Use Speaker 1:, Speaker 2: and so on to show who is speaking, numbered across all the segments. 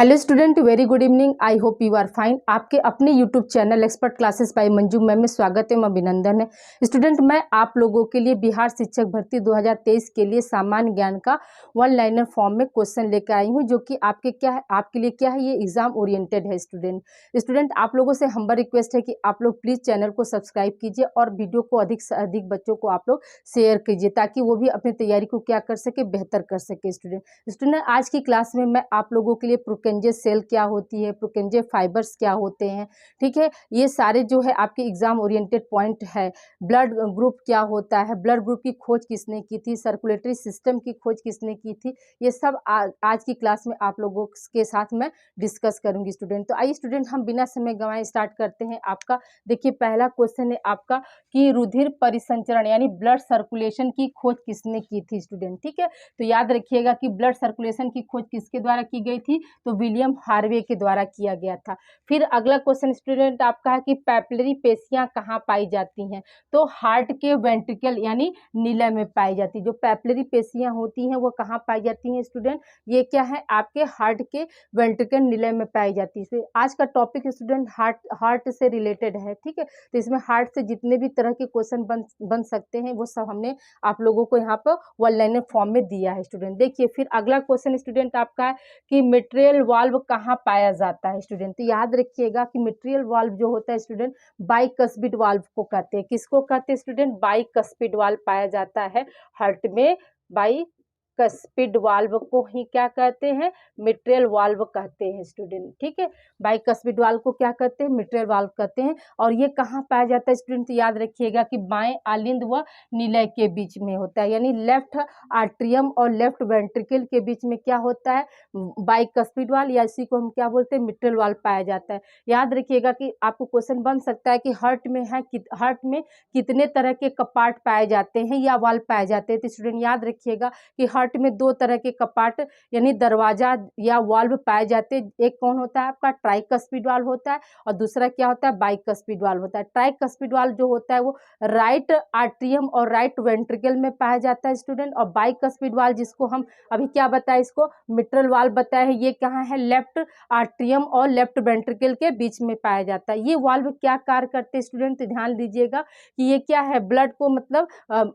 Speaker 1: Hello student, very good evening. I hope you are fine. आपके अपने YouTube channel expert classes by Manju ma'am में स्वागत है, अभिनंदन है। स्टूडेंट, मैं आप लोगों के लिए बिहार शिक्षक भर्ती 2023 के लिए सामान्य ज्ञान का वन लाइनर फॉर्म में क्वेश्चन लेकर आई हूं, जो कि आपके लिए क्या है, ये एग्जाम ओरिएंटेड है। स्टूडेंट आप लोगों से हम्बल रिक्वेस्ट है कि आप लोग प्लीज़ चैनल को सब्सक्राइब कीजिए और वीडियो को अधिक से अधिक बच्चों को आप लोग शेयर कीजिए, ताकि वो भी अपनी तैयारी को क्या कर सके, बेहतर कर सके। स्टूडेंट आज की क्लास में मैं आप लोगों के लिए प्रोकेंजे सेल क्या होती है, प्रोकेंजे फाइबर्स क्या होते हैं, ठीक है, ये सारे जो है आपके एग्जाम ओरिएंटेड पॉइंट है। ब्लड ग्रुप क्या होता है, ब्लड ग्रुप की खोज किसने की थी, सर्कुलेटरी सिस्टम की खोज किसने की थी, ये सब आज की क्लास में आप लोगों के साथ मैं डिस्कस करूंगी। स्टूडेंट तो आइए स्टूडेंट, हम बिना समय गंवाए स्टार्ट करते हैं। आपका देखिए पहला क्वेश्चन है आपका कि रुधिर परिसंचरण यानी ब्लड सर्कुलेशन की खोज किसने की थी। स्टूडेंट ठीक है, तो याद रखिएगा कि ब्लड सर्कुलेशन की खोज किसके द्वारा की गई थी, तो विलियम हार्वे के द्वारा किया गया था। फिर अगला क्वेश्चन स्टूडेंट आपका है कि पैपिलरी पेशियां कहाँ पाई जाती हैं, तो हार्ट के वेंट्रिकल यानी नीलय में पाई जाती है। जो पैपिलरी पेशियां होती हैं वो कहाँ पाई जाती हैं स्टूडेंट, ये क्या है, आपके हार्ट के वेंट्रिकल नीलय में पाई जाती है। आज का टॉपिक स्टूडेंट हार्ट से रिलेटेड है, ठीक है, तो इसमें हार्ट से जितने भी तरह के क्वेश्चन बन सकते हैं वो सब हमने आप लोगों को यहाँ पर वन लाइनर फॉर्म में दिया है। स्टूडेंट देखिए फिर अगला क्वेश्चन स्टूडेंट आपका है कि मिट्रियल वाल्व कहाँ पाया जाता है। स्टूडेंट तो याद रखिएगा कि मिट्रियल वाल्व जो होता है स्टूडेंट बाइकस्पिड वाल्व को कहते हैं। किसको कहते हैं स्टूडेंट, बाइकस्पिड वाल्व पाया जाता है हार्ट में। बाइकस्पिड वाल्व को ही क्या कहते हैं, मिट्रियल वाल्व कहते हैं। स्टूडेंट ठीक है, बाइकस्पिड वाल्व को क्या कहते हैं, मिट्रियल वाल्व कहते हैं। और ये कहाँ पाया जाता है स्टूडेंट, तो याद रखिएगा कि बाएं आलिंद व नीलय के बीच में होता है, यानी लेफ्ट आर्ट्रियम और लेफ्ट वेंट्रिकल के बीच में क्या होता है, बाइकस्पिड वाल्व, या इसी को हम क्या बोलते हैं, मिट्रियल वाल्व पाया जाता है। याद रखिएगा कि आपको क्वेश्चन बन सकता है कि हार्ट में कितने तरह के कपाट पाए जाते हैं या वाल्व पाए जाते हैं। तो स्टूडेंट याद रखिएगा कि हार्ट में दो तरह के कपाट यानी दरवाजा या वाल्व पाए जाते हैं। एक कौन होता है आपका, ट्राइकस्पिड वाल्व होता है, और दूसरा क्या होता है, बाइकस्पिड वाल्व होता है। ट्राइकस्पिड वाल्व जो होता है वो राइट आर्ट्रियम और राइट वेंट्रिकल में पाया जाता है स्टूडेंट, और बाइकस्पिड वाल्व जिसको हम अभी क्या बताए, इसको मिट्रल वाल्व बताया है, ये कहाँ है, लेफ्ट आर्ट्रियम और लेफ्ट वेंट्रिकल के बीच में पाया जाता है। ये वाल्व क्या कार्य करते हैं स्टूडेंट, तो ध्यान दीजिएगा कि ये क्या है, ब्लड को मतलब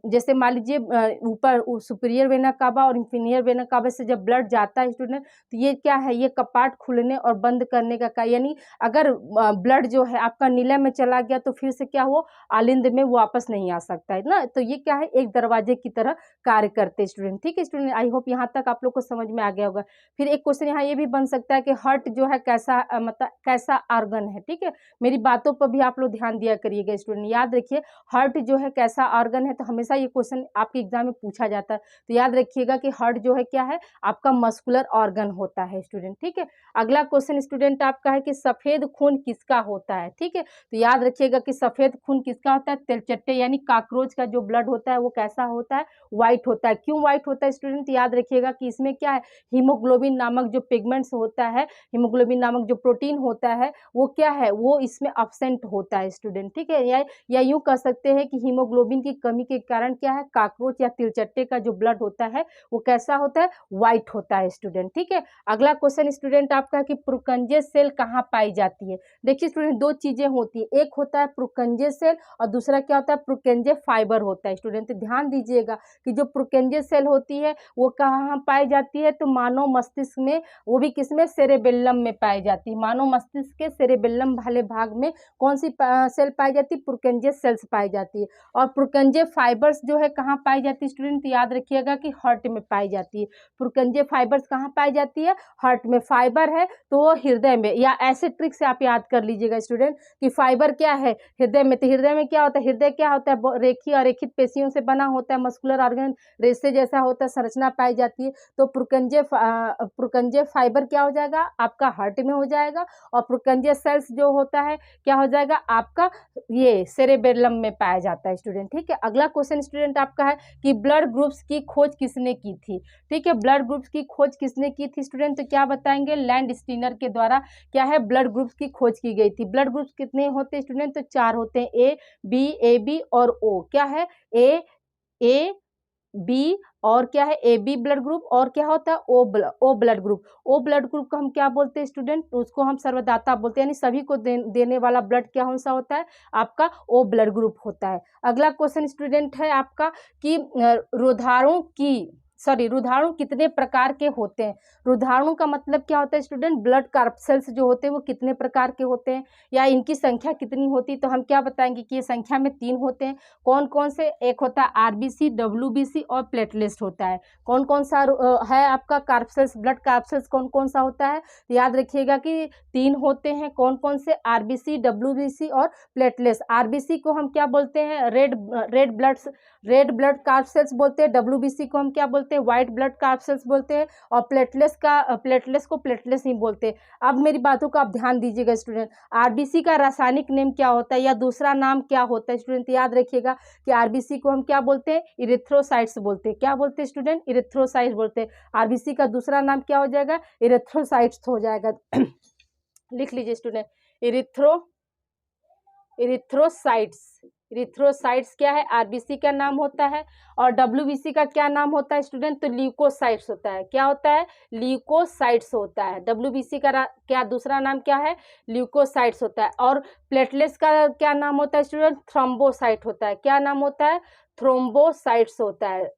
Speaker 1: जैसे मान लीजिए ऊपर सुपीरियर वेना कावा और इंफीरियर वेना कावा से जब ब्लड जाता है स्टूडेंट, तो ये क्या है, ये कपाट खुलने और बंद करने का यानी अगर ब्लड जो है आपका नीलय में चला गया तो फिर से क्या हो, आलिंद में वापस नहीं आ सकता है ना। तो ये क्या है, एक दरवाजे की तरह कार्य करते हैं स्टूडेंट। ठीक है स्टूडेंट, आई होप यहाँ तक आप लोग को समझ में आ गया होगा। फिर एक क्वेश्चन यहाँ ये भी बन सकता है कि हार्ट जो है कैसा मतलब कैसा ऑर्गन है। ठीक है, मेरी बातों पर भी आप लोग ध्यान दिया करिएगा स्टूडेंट। याद रखिए हार्ट जो है कैसा ऑर्गन है, तो हमेशा ये क्वेश्चन आपके एग्जाम में पूछा जाता है। तो याद रखिएगा कि हार्ट जो है क्या है, आपका मस्कुलर ऑर्गन होता है स्टूडेंट। ठीक है, अगला क्वेश्चन स्टूडेंट आपका है कि सफेद खून किसका होता है। ठीक है, तो याद रखिएगा कि सफेद खून किसका होता है, तिलचट्टे यानी कॉकरोच का जो ब्लड होता है वो कैसा होता है, व्हाइट होता है। क्यों व्हाइट होता है स्टूडेंट, याद रखिएगा कि इसमें क्या है, हीमोग्लोबिन नामक जो पिगमेंट्स होता है, हीमोग्लोबिन नामक जो प्रोटीन होता है वो क्या है, वो इसमें अब्सेंट होता है स्टूडेंट। ठीक है, या यूं कह सकते हैं कि हीमोग्लोबिन की कमी के कारण क्या है, कॉकरोच या तिलचट्टे का जो ब्लड होता है वो कैसा होता है, व्हाइट होता है स्टूडेंट। ठीक है, अगला क्वेश्चन स्टूडेंट आपका है कि प्रोकंजे सेल कहाँ पाई जाती है। देखिए स्टूडेंट दो चीजें होती है, एक होता है प्रोकंजे सेल और दूसरा क्या होता है, प्रोकंजे फाइबर होता है स्टूडेंट। ध्यान दीजिएगा कि जो प्रोकंजे सेल होती है वो कहाँ पाई जाती है, तो मानव मस्तिष्क में, वो भी किसमें, सेरेबेलम में पाई जाती है। मानव मस्तिष्क के सेरेबेलम वाले भाग में कौन सी सेल पाई जाती है, प्रोकंजे सेल्स पाई जाती है। और प्रोकंजे फाइबर्स जो है कहाँ पाई जाती है स्टूडेंट, याद रखिएगा कि हार्ट में पाई जाती है। प्रोकंजे फाइबर्स कहाँ पाई जाती है, हार्ट में। फाइबर है तो वो हृदय में, या ऐसे ट्रिक से आप याद कर लीजिएगा स्टूडेंट कि फाइबर क्या है, हृदय में। तो हृदय में क्या होता है, हृदय क्या होता है, रेखीय और रेखित पेशियों से बना होता है, मस्कुलर ऑर्गन रेसे जैसा होता है, संरचना पाई जाती है। तो प्रोकंजे फाइबर क्या हो जाएगा, आपका हार्ट में हो जाएगा, और प्रोकंजे सेल्स जो होता है क्या हो जाएगा, आपका ये सेरेबेलम में पाया जाता है स्टूडेंट। ठीक है, अगला क्वेश्चन स्टूडेंट आपका है कि ब्लड ग्रुप्स की खोज किसने की थी। ठीक है, ब्लड ग्रुप्स की खोज किसने की थी स्टूडेंट, तो क्या बताएंगे, लैंड स्टीनर के द्वारा क्या है, ब्लड ग्रुप्स की खोज की गई थी। ब्लड ग्रुप्स कितने होते हैं स्टूडेंट, तो चार होते हैं, ए बी और ओ। क्या है, ए बी और क्या है ए बी ब्लड ग्रुप और क्या होता है O blood group. O blood group को हम क्या बोलते हैं स्टूडेंट, उसको हम सर्वदाता बोलते हैं, यानी सभी को देने वाला ब्लड क्या कौन सा होता है आपका ओ ब्लड ग्रुप होता है। अगला क्वेश्चन स्टूडेंट है आपका कि रुधाणु कितने प्रकार के होते हैं। रुधाणु का मतलब क्या होता है स्टूडेंट, ब्लड कार्पसेल्स जो होते हैं वो कितने प्रकार के होते हैं या इनकी संख्या कितनी होती है, तो हम क्या बताएंगे कि ये संख्या में 3 होते हैं। कौन कौन से, एक होता है आरबीसी, डब्ल्यूबीसी और प्लेटलेट्स होता है। कौन कौन सा है आपका कार्पसेल्स, ब्लड कार्पसेल्स कौन कौन सा होता है, याद रखिएगा कि 3 होते हैं। कौन कौन से, आरबीसी, डब्ल्यूबीसी और प्लेटलेट्स। आरबीसी को हम क्या बोलते हैं, रेड ब्लड कार्पसेल्स बोलते हैं। डब्ल्यूबीसी को हम क्या बोलते हैं, व्हाइट ब्लड कार्पसेल्स बोलते हैं। और प्लेटलेट्स को प्लेटलेट्स नहीं बोलते। अब मेरी बातों का आप ध्यान दीजिएगा स्टूडेंट, आरबीसी का रासायनिक नेम क्या होता है या दूसरा नाम क्या होता है स्टूडेंट, याद रखिएगा कि आरबीसी को हम क्या बोलते हैं, इरिथ्रोसाइट्स बोलते हैं। क्या बोलते हैं स्टूडेंट, इरिथ्रोसाइट्स बोलते हैं। आरबीसी का दूसरा नाम क्या हो जाएगा, इरिथ्रोसाइट्स हो जाएगा। लिख लीजिए स्टूडेंट, इरिथ्रोसाइट्स क्या है, आरबीसी का नाम होता है। और डब्ल्यूबीसी का क्या नाम होता है स्टूडेंट, तो ल्यूकोसाइट्स होता है। क्या होता है, ल्यूकोसाइट्स होता है। डब्ल्यूबीसी का क्या दूसरा नाम क्या है, ल्यूकोसाइट्स होता है। और प्लेटलेट्स का क्या नाम होता है स्टूडेंट, थ्रोम्बोसाइट होता है। क्या नाम होता है, थ्रोम्बोसाइट्स होता है।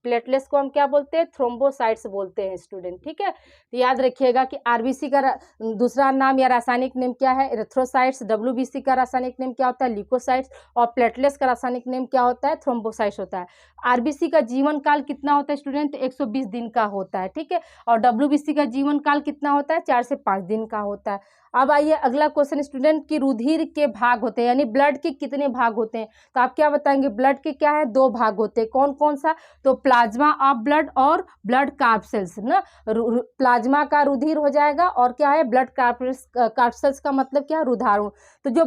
Speaker 1: प्लेटलेट्स को हम क्या बोलते हैं, थ्रोम्बोसाइट्स बोलते हैं स्टूडेंट, ठीक है। तो याद रखिएगा कि आरबीसी का दूसरा नाम या रासायनिक नेम क्या है, इरिथ्रोसाइट्स। डब्ल्यूबीसी का रासायनिक नेम क्या होता है, ल्यूकोसाइट्स। और प्लेटलेट्स का रासायनिक नेम क्या होता है, थ्रोम्बोसाइट्स होता है। आरबीसी का जीवन काल कितना होता है स्टूडेंट, 120 दिन का होता है, ठीक है। और डब्ल्यूबीसी का जीवन काल कितना होता है, 4 से 5 दिन का होता है। अब आइए अगला क्वेश्चन स्टूडेंट की रुधिर के भाग होते हैं, यानी ब्लड के कितने भाग होते हैं, तो आप क्या बताएंगे, ब्लड के क्या है, 2 भाग होते हैं। कौन कौन सा, तो प्लाज्मा ऑफ ब्लड और ब्लड कार्पसेल्स ना। प्लाज्मा का रुधिर हो जाएगा और क्या है, ब्लड कार्पसेल्स का मतलब क्या है, रुधाणु। तो जो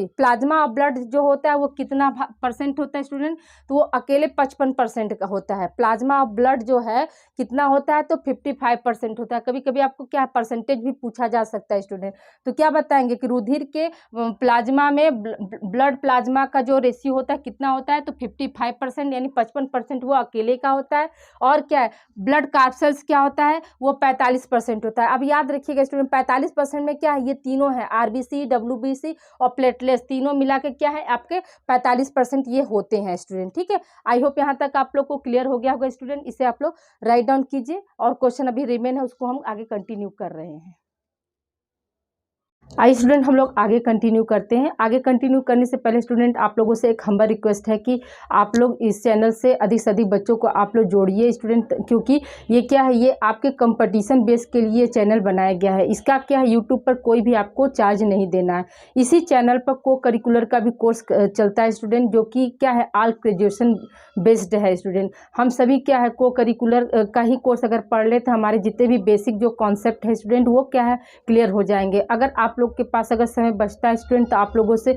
Speaker 1: प्लाज्मा ऑफ ब्लड जो होता है वो कितना % होता है स्टूडेंट, तो वो अकेले 55% का होता है। प्लाज्मा ऑफ ब्लड जो है कितना होता है, तो 55% होता है। कभी कभी आपको क्या परसेंटेज भी पूछा जा सकता है स्टूडेंट, तो क्या बताएंगे कि रुधिर के प्लाज्मा में ब्लड प्लाज्मा का जो रेशियो होता है कितना होता है, तो 55% यानी 55% वो अकेले का होता है। और क्या है, ब्लड कार्पसेल्स क्या होता है, वो 45% होता है। अब याद रखिएगा स्टूडेंट, 45% में क्या है, ये तीनों है, आरबीसी, डब्ल्यूबीसी और प्लेटलेट्स, तीनों मिला के क्या है आपके 45% ये होते हैं स्टूडेंट, ठीक है। आई होप यहाँ तक आप लोग को क्लियर हो गया होगा स्टूडेंट। इसे आप लोग राइट डाउन कीजिए और क्वेश्चन अभी रिमेन है उसको हम आगे कंटिन्यू कर रहे हैं। आइए स्टूडेंट हम लोग आगे कंटिन्यू करते हैं। आगे कंटिन्यू करने से पहले स्टूडेंट आप लोगों से एक हम्बल रिक्वेस्ट है कि आप लोग इस चैनल से अधिक से अधिक बच्चों को आप लोग जोड़िए स्टूडेंट, क्योंकि ये क्या है, ये आपके कंपटीशन बेस के लिए चैनल बनाया गया है। इसका क्या है, यूट्यूब पर कोई भी आपको चार्ज नहीं देना है। इसी चैनल पर को करिकुलर का भी कोर्स चलता है स्टूडेंट, जो कि क्या है, ऑल ग्रेजुएशन बेस्ड है स्टूडेंट। हम सभी क्या है, को करिकुलर का ही कोर्स अगर पढ़ ले तो हमारे जितने भी बेसिक जो कॉन्सेप्ट है स्टूडेंट वो क्या है, क्लियर हो जाएंगे। अगर आप लोग के पास अगर समय बचता है स्टूडेंट, तो आप लोगों से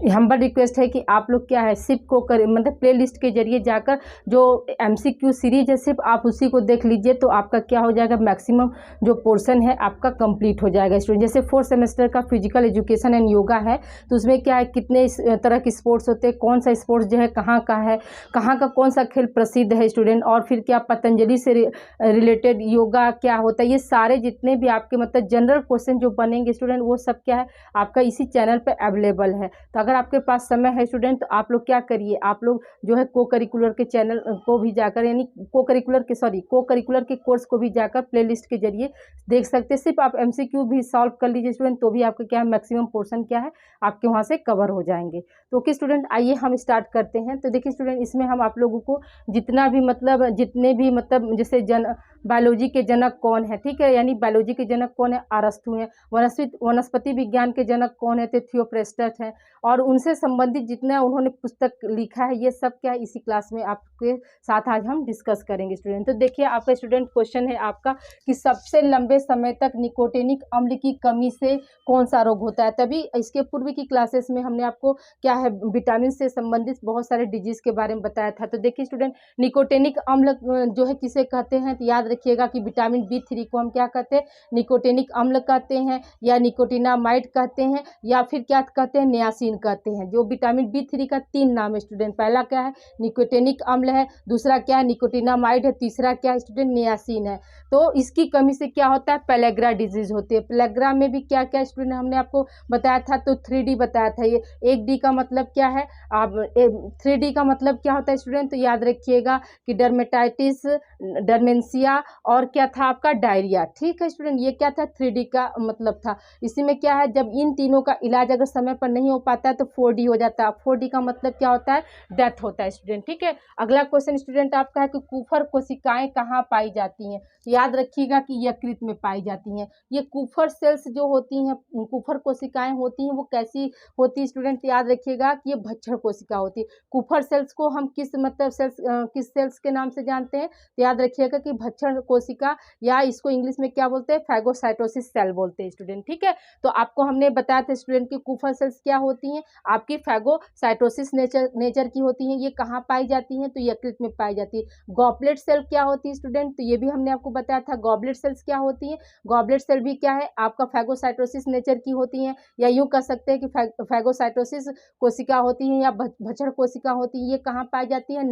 Speaker 1: हम्बल रिक्वेस्ट है कि आप लोग क्या है, सिर्फ को मतलब प्ले लिस्ट के जरिए जाकर जो MCQ सीरीज है सिर्फ आप उसी को देख लीजिए, तो आपका क्या हो जाएगा, मैक्सिमम जो पोर्शन है आपका कंप्लीट हो जाएगा स्टूडेंट। जैसे 4th सेमेस्टर का फिजिकल एजुकेशन एंड योगा है, तो उसमें क्या है, कितने तरह के स्पोर्ट्स होते हैं, कौन सा स्पोर्ट्स जो है कहाँ का है, कहाँ का कौन सा खेल प्रसिद्ध है स्टूडेंट, और फिर क्या पतंजलि से रिलेटेड योगा क्या होता है, ये सारे जितने भी आपके मतलब जनरल क्वेश्चन जो बनेंगे स्टूडेंट, वो सब क्या है आपका इसी चैनल पे अवेलेबल है। तो अगर आपके पास समय है स्टूडेंट, तो आप लोग क्या करिए, आप लोग जो है को करिकुलर के चैनल को भी जाकर, यानी को करिकुलर के कोर्स को भी जाकर प्लेलिस्ट के जरिए देख सकते हैं। सिर्फ आप MCQ भी सॉल्व कर लीजिए स्टूडेंट, तो भी आपका क्या है, मैक्सिमम पोर्शन क्या है आपके वहाँ से कवर हो जाएंगे। तो ओके स्टूडेंट, आइए हम स्टार्ट करते हैं। तो देखिए स्टूडेंट, इसमें हम आप लोगों को जितने भी मतलब जैसे बायोलॉजी के जनक कौन है, ठीक है, यानी बायोलॉजी के जनक कौन है, अरस्तु हैं। वनस्पति विज्ञान के जनक कौन है, तो थियोफ्रेस्टस हैं। और उनसे संबंधित जितना उन्होंने पुस्तक लिखा है, ये सब क्या है इसी क्लास में आपके साथ आज हम डिस्कस करेंगे स्टूडेंट। तो देखिए आपका स्टूडेंट क्वेश्चन है आपका कि सबसे लंबे समय तक निकोटिनिक अम्ल की कमी से कौन सा रोग होता है। तभी इसके पूर्व की क्लासेस में हमने आपको क्या है, विटामिन से संबंधित बहुत सारे डिजीज के बारे में बताया था। तो देखिए स्टूडेंट, निकोटिनिक अम्ल जो है किसे कहते हैं, तो याद याद रखिएगा कि विटामिन B3 को हम क्या कहते हैं, निकोटिनिक अम्ल कहते हैं, या निकोटिनामाइड कहते हैं, या फिर क्या कहते हैं, नियासिन कहते हैं। जो विटामिन B3 का 3 नाम है स्टूडेंट, पहला क्या है, निकोटिनिक अम्ल है, दूसरा क्या है, निकोटिनामाइड है, तीसरा क्या है स्टूडेंट, नियासिन है। तो इसकी कमी से क्या होता है, पेलेग्रा डिजीज होती है। पेलेग्रा में भी क्या क्या स्टूडेंट हमने आपको बताया था, तो 3D बताया था। ये 1D का मतलब क्या है, आप 3D का मतलब क्या होता है स्टूडेंट, तो याद रखिएगा कि डर्मेटाइटिस, डरमेंशिया और क्या था आपका, डायरिया। ठीक है स्टूडेंट, ये क्या था, 3D का मतलब था। इसी में क्या है, जब इन तीनों का इलाज अगर समय पर नहीं हो पाता है तो 4D हो जाता है। 4D का मतलब क्या होता है, डेथ होता है स्टूडेंट। ठीक है, अगला क्वेश्चन स्टूडेंट आपका है कि कुफर कोशिकाएं कहाँ पाई जाती हैं। याद रखिएगा कि यकृत में पाई जाती हैं। ये कुफर सेल्स जो होती हैं, कुफर कोशिकाएं होती हैं, वो कैसी होती है स्टूडेंट, याद रखिएगा कि ये भक्षण कोशिका होती है। कुफर सेल्स को हम किस मतलब किस सेल्स के नाम से जानते हैं, तो याद रखिएगा कि भक्षण कोशिका, या इसको इंग्लिश में क्या बोलते हैं, फैगोसाइटोसिस सेल बोलते हैं स्टूडेंट। ठीक है, तो आपको हमने बताया था स्टूडेंट कि कुफर सेल्स क्या होती हैं, आपकी फैगोसाइटोसिस नेचर की होती हैं। ये कहाँ पाई जाती हैं, तो यकृत में पाई जाती है। गॉबलेट सेल क्या होती है स्टूडेंट, तो ये भी हमने आपको बताया था। गॉबलेट सेल्स क्या होती हैं, गॉबलेट सेल भी क्या है, आपका फैगोसाइटोसिस नेचर की होती हैं, या यूं कह सकते हैं कि फैगोसाइटोसिस कोशिका होती हैं या भक्षण कोशिका होती है। ये कहाँ पाई जाती है,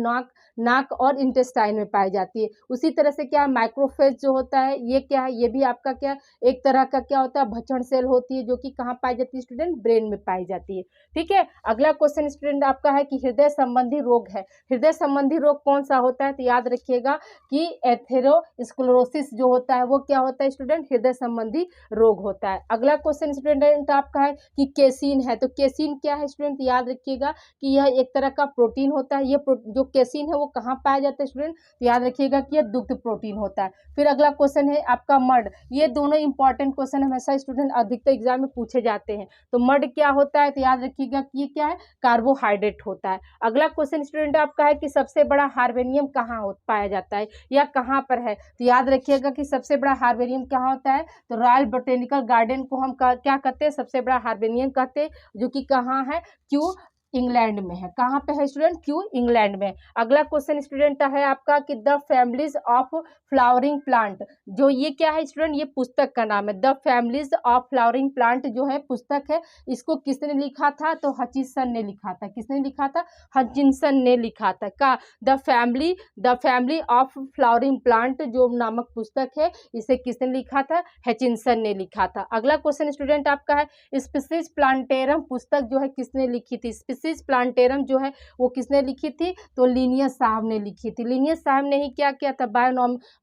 Speaker 1: नाक और इंटेस्टाइन में पाई जाती है। उसी तरह से क्या है, माइक्रोफेज जो होता है, ये क्या है, ये भी आपका क्या, एक तरह का क्या होता है, भक्षण सेल होती है, जो कि कहाँ पाई जाती है स्टूडेंट, ब्रेन में पाई जाती है। ठीक है, अगला क्वेश्चन स्टूडेंट आपका है कि हृदय संबंधी रोग है। हृदय संबंधी रोग कौन सा होता है, तो याद रखिएगा कि एथेरोस्क्लेरोसिस जो होता है वो क्या होता है स्टूडेंट, हृदय संबंधी रोग होता है। अगला क्वेश्चन स्टूडेंट आपका है कि केसिन है। तो केसिन क्या है स्टूडेंट, याद रखिएगा कि यह एक तरह का प्रोटीन होता है। ये जो केसिन है वो कहाँ पाया जाता है स्टूडेंट, तो याद रखिएगा कि यह दुग्ध प्रोटीन होता है। फिर अगला क्वेश्चन है आपका मड। ये दोनों इंपॉर्टेंट क्वेश्चन हमेशा स्टूडेंट अधिकतर एग्जाम में पूछे जाते हैं। तो मड क्या होता है, तो याद रखिएगा कि ये क्या है, कार्बोहाइड्रेट होता है। अगला क्वेश्चन स्टूडेंट आपका है कि सबसे बड़ा हार्बेनियम कहाँ पाया जाता है या कहाँ पर है, तो याद रखिएगा कि सबसे बड़ा हार्बेनियम कहाँ होता है, तो रॉयल बोटेनिकल गार्डन को हम क्या कहते हैं, सबसे बड़ा हार्बेनियम कहते हैं, जो कि कहाँ है, क्यों, इंग्लैंड में है। कहाँ पे है स्टूडेंट, क्यों, इंग्लैंड में। अगला क्वेश्चन स्टूडेंट है आपका कि the families of flowering plant. जो ये क्या है स्टूडेंट, ये पुस्तक का नाम है। The families of flowering plant जो है पुस्तक है, इसको किसने लिखा था, तो हचिंसन ने लिखा था। किसने लिखा था, हचिंसन ने लिखा था। का the family of flowering plant जो नामक पुस्तक है, इसे किसने लिखा था, हचिंसन ने लिखा था। अगला क्वेश्चन स्टूडेंट आपका है स्पीसीज प्लांटेरम पुस्तक जो है किसने लिखी थी। स्पीसीज प्लांटेरम जो है वो किसने लिखी थी, तो लिनियस साहब ने लिखी थी। लिनियस साहब ने ही क्या किया था,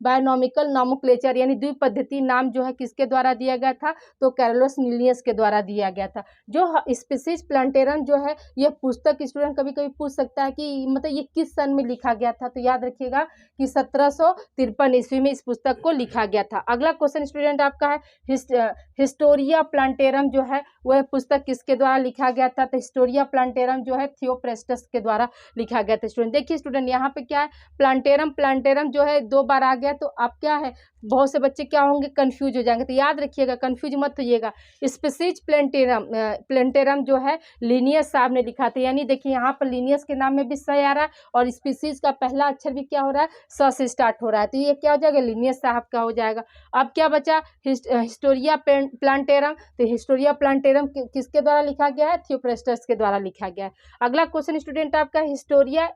Speaker 1: बायोनॉमिकल नोमेनक्लेचर यानी द्विपद्धति नाम जो है किसके द्वारा दिया गया था, तो कैरोलस लिनियस के द्वारा दिया गया था। जो स्पीसीज प्लांटेरम जो है ये पुस्तक स्टूडेंट कभी कभी पूछ सकता है कि मतलब ये किस सन में लिखा गया था, तो याद रखिएगा कि 1753 ईस्वी में इस पुस्तक को लिखा गया था। अगला क्वेश्चन स्टूडेंट आपका है हिस्टोरिया प्लांटेरम जो है वह पुस्तक किसके द्वारा लिखा गया था, तो हिस्टोरिया प्लांटेरम जो है थियोप्रेस्टस के द्वारा लिखा गया था। स्टूडेंट देखिए स्टूडेंट यहाँ पे क्या है, प्लांटेरम जो है 2 बार आ गया, तो आप क्या है, बहुत से बच्चे क्या होंगे, कंफ्यूज हो जाएंगे। तो याद रखिएगा, कंफ्यूज मत होइएगा। स्पीसीज प्लांटेरम जो है लिनियस साहब ने लिखा था। यानी देखिए यहाँ पर लिनियस के नाम में भी स आ रहा है और स्पीसीज का पहला अक्षर भी क्या हो रहा है, स से स्टार्ट हो रहा है। तो ये क्या हो जाएगा, लिनियस साहब का हो जाएगा। अब क्या बचा, हिस्टोरिया प्लांटेरम। तो हिस्टोरिया प्लांटेरम किसके द्वारा लिखा गया है, थियोप्रेस्टस के द्वारा लिखा गया है। अगला क्वेश्चन स्टूडेंट आपका हिस्टोरिया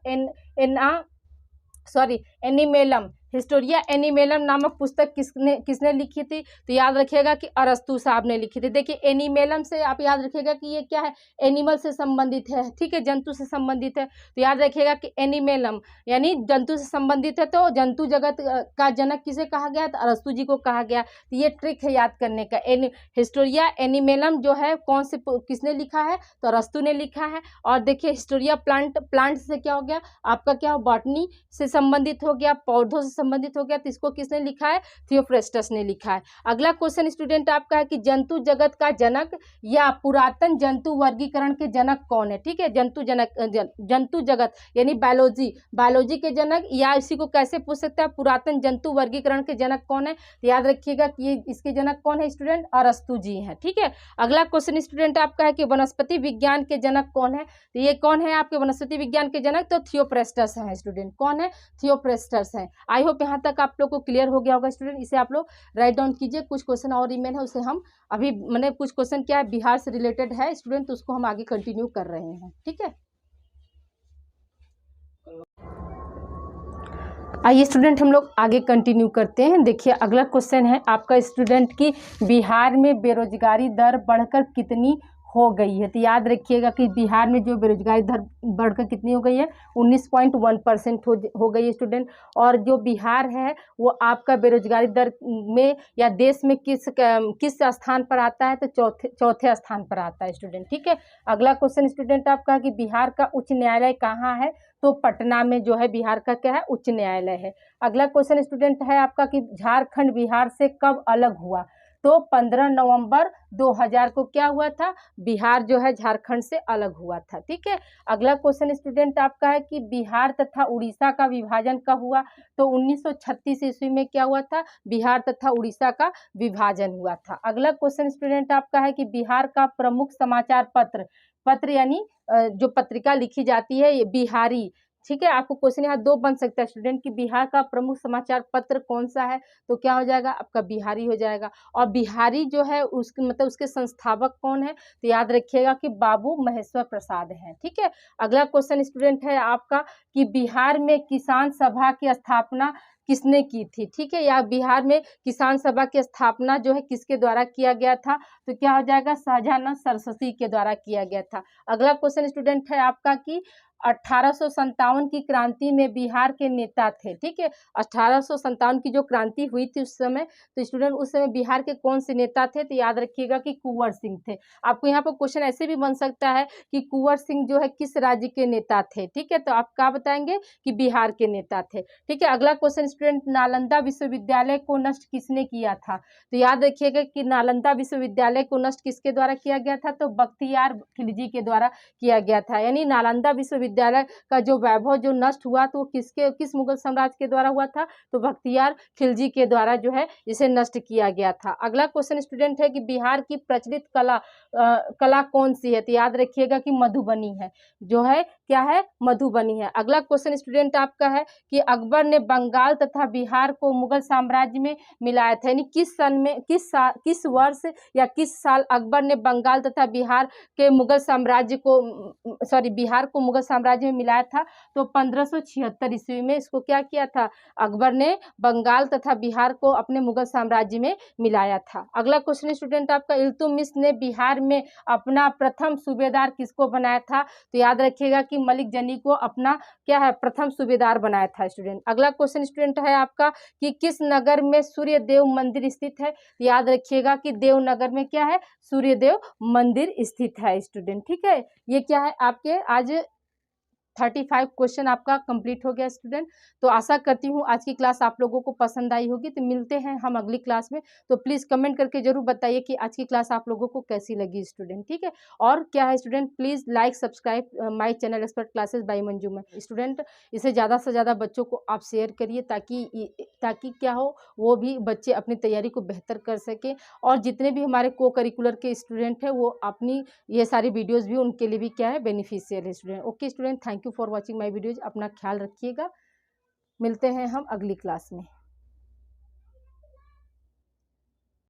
Speaker 1: एनिमेलम। हिस्टोरिया एनिमेलम नामक पुस्तक किसने लिखी थी, तो याद रखिएगा कि अरस्तु साहब ने लिखी थी। देखिए एनिमेलम से आप याद रखिएगा कि ये क्या है, एनिमल से संबंधित है, ठीक है, जंतु से संबंधित है। तो याद रखिएगा कि एनिमेलम यानी जंतु से संबंधित है, तो जंतु जगत का जनक किसे कहा गया, तो अरस्तु जी को कहा गया। तो ये ट्रिक है याद करने का। हिस्टोरिया एनिमेलम जो है कौन से किसने लिखा है, तो अरस्तु ने लिखा है। और देखिए हिस्टोरिया प्लांट से क्या हो गया, आपका क्या बॉटनी से संबंधित हो गया, पौधों से संबंधित हो गया, तो इसको किसने लिखा है, थियोफ्रेस्टस ने लिखा है। अगला क्वेश्चन स्टूडेंट आपका है कि जंतु जगत का जनक या पुरातन जंतु वर्गीकरण के जनक कौन है। ठीक है, जंतु जगत यानी बायोलॉजी के जनक, या इसी को कैसे पूछ सकता है, पुरातन जंतु वर्गीकरण के जनक कौन है। तो याद रखिएगा कि ये इसके जनक कौन है स्टूडेंट, अरस्तु जी हैं। ठीक है, अगला क्वेश्चन स्टूडेंट आपका है कि वनस्पति विज्ञान के जनक कौन है। तो ये कौन है आपके वनस्पति विज्ञान के जनक, तो थियोप्रेस्टस हैं स्टूडेंट। कौन है, थियोप्रेस्टस हैं। आई होप यहाँ तक आप लोग को क्लियर हो गया होगा स्टूडेंट। इसे आप लोग राइट डाउन कीजिए। कुछ क्वेश्चन और रिमेन है, उसे हम अभी मैंने कुछ क्वेश्चन क्या है बिहार से रिलेटेड है स्टूडेंट, तो उसको हम आगे कंटिन्यू कर रहे हैं। ठीक है, आइए स्टूडेंट हम लोग आगे कंटिन्यू करते हैं। देखिए अगला क्वेश्चन है आपका स्टूडेंट की बिहार में बेरोजगारी दर बढ़कर कितनी हो गई है। तो याद रखिएगा कि बिहार में जो बेरोजगारी दर बढ़कर कितनी हो गई है, 19.1% हो गई है स्टूडेंट। और जो बिहार है वो आपका बेरोजगारी दर में या देश में किस स्थान पर आता है, तो चौथे स्थान पर आता है स्टूडेंट। ठीक है, अगला क्वेश्चन स्टूडेंट आपका कि बिहार का उच्च न्यायालय कहाँ है, तो पटना में जो है बिहार का क्या है, उच्च न्यायालय है। अगला क्वेश्चन स्टूडेंट है आपका कि झारखंड बिहार से कब अलग हुआ, तो 15 नवंबर 2000 को क्या हुआ था, बिहार जो है झारखंड से अलग हुआ था। ठीक है, अगला क्वेश्चन स्टूडेंट आपका है कि बिहार तथा उड़ीसा का विभाजन कब हुआ, तो 1936 ईस्वी में क्या हुआ था, बिहार तथा उड़ीसा का विभाजन हुआ था। अगला क्वेश्चन स्टूडेंट आपका है कि बिहार का प्रमुख समाचार पत्र यानी जो पत्रिका लिखी जाती है ये बिहारी। ठीक है, आपको क्वेश्चन यहाँ दो बन सकता है स्टूडेंट कि बिहार का प्रमुख समाचार पत्र कौन सा है, तो क्या हो जाएगा आपका बिहारी हो जाएगा। और बिहारी जो है उसके मतलब उसके संस्थापक कौन है, तो याद रखिएगा कि बाबू महेश्वर प्रसाद हैं। ठीक है, अगला क्वेश्चन स्टूडेंट है आपका कि बिहार में किसान सभा की स्थापना किसने की थी। ठीक है, या बिहार में किसान सभा की स्थापना जो है किसके द्वारा किया गया था, तो क्या हो जाएगा शाहजहां सरस्वती के द्वारा किया गया था। अगला क्वेश्चन स्टूडेंट है आपका कि 1857 की क्रांति में बिहार के नेता थे। ठीक है, 1857 की जो क्रांति हुई थी उस समय, तो स्टूडेंट उस समय बिहार के कौन से नेता थे, तो याद रखिएगा कि कुंवर सिंह थे। आपको यहाँ पर क्वेश्चन ऐसे भी बन सकता है कि कुंवर सिंह जो है किस राज्य के नेता थे। ठीक है, तो आप क्या बताएंगे कि बिहार के नेता थे। ठीक है, अगला क्वेश्चन स्टूडेंट नालंदा विश्वविद्यालय को नष्ट किसने किया था, तो याद रखिएगा कि नालंदा विश्वविद्यालय को नष्ट किसके द्वारा किया गया था, तो बख्तियार खिलजी के द्वारा किया गया था। यानी नालंदा विश्वविद्यालय का जो वैभव जो नष्ट हुआ तो किस मुगल साम्राज्य के द्वारा हुआ था, तो बख्तियार खिलजी के द्वारा जो है इसे नष्ट किया गया था। अगला क्वेश्चन स्टूडेंट है कि बिहार की प्रचलित कला कौन सी है, तो याद रखिएगा कि मधुबनी है, जो है क्या है मधुबनी है। अगला क्वेश्चन स्टूडेंट आपका है कि अकबर ने बंगाल तथा बिहार को मुगल साम्राज्य में मिलाया था, यानी किस सन में किस वर्ष या किस साल अकबर ने बंगाल तथा बिहार के मुगल साम्राज्य को बिहार को मुगल साम्राज्य में मिलाया था, तो 1576 ईस्वी में इसको क्या किया था, अकबर ने बंगाल तथा बिहार को अपने मुगल साम्राज्य में मिलाया था। अगला क्वेश्चन स्टूडेंट आपका इल्तुतमिश ने बिहार में अपना प्रथम सूबेदार किसको बनाया था, तो याद रखिएगा कि मलिक जनी को अपना क्या है प्रथम सूबेदार बनाया था स्टूडेंट। अगला क्वेश्चन स्टूडेंट है आपका कि किस नगर में सूर्य देव मंदिर स्थित है, याद रखिएगा कि देवनगर में क्या है सूर्यदेव मंदिर स्थित है स्टूडेंट। ठीक है, ये क्या है आपके आज 35 क्वेश्चन आपका कंप्लीट हो गया स्टूडेंट। तो आशा करती हूँ आज की क्लास आप लोगों को पसंद आई होगी। तो मिलते हैं हम अगली क्लास में। तो प्लीज़ कमेंट करके जरूर बताइए कि आज की क्लास आप लोगों को कैसी लगी स्टूडेंट। ठीक है, और क्या है student please like subscribe my channel expert classes by Manju में स्टूडेंट। इसे ज़्यादा से ज़्यादा बच्चों को आप शेयर करिए ताकि क्या हो वो भी बच्चे अपनी तैयारी को बेहतर कर सकें। और जितने भी हमारे को करिकुलर के स्टूडेंट हैं वो अपनी ये सारी वीडियोज़ भी उनके लिए भी क्या है बेनिफिशियल है student. Okay student, thank you for watching my videos. अपना ख्याल रखिएगा, मिलते हैं हम अगली क्लास में।